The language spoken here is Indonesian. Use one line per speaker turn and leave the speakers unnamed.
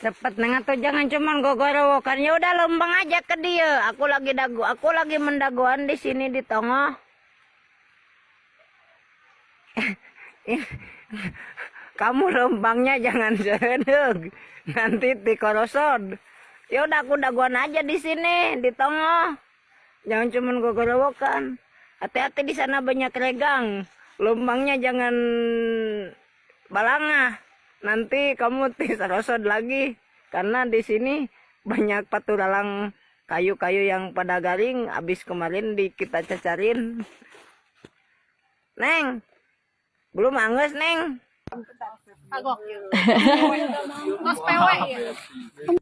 Cepet neng atau jangan cuman gogorowokan. Ya udah lembang aja ke dia. Aku lagi mendagoan di sini di tengah. Kamu lembangnya jangan sedeg. Nanti dikorosod. Ya udah aku dagoan aja di sini di tengah. Jangan cuman gogorowokan. Hati-hati di sana banyak regang. Lembangnya jangan balangah. Nanti kamu tisarosod lagi karena di sini banyak paturalang kayu-kayu yang pada garing habis kemarin kita cacarin. Neng, belum anges Neng.
Agok. Mas pewe ya.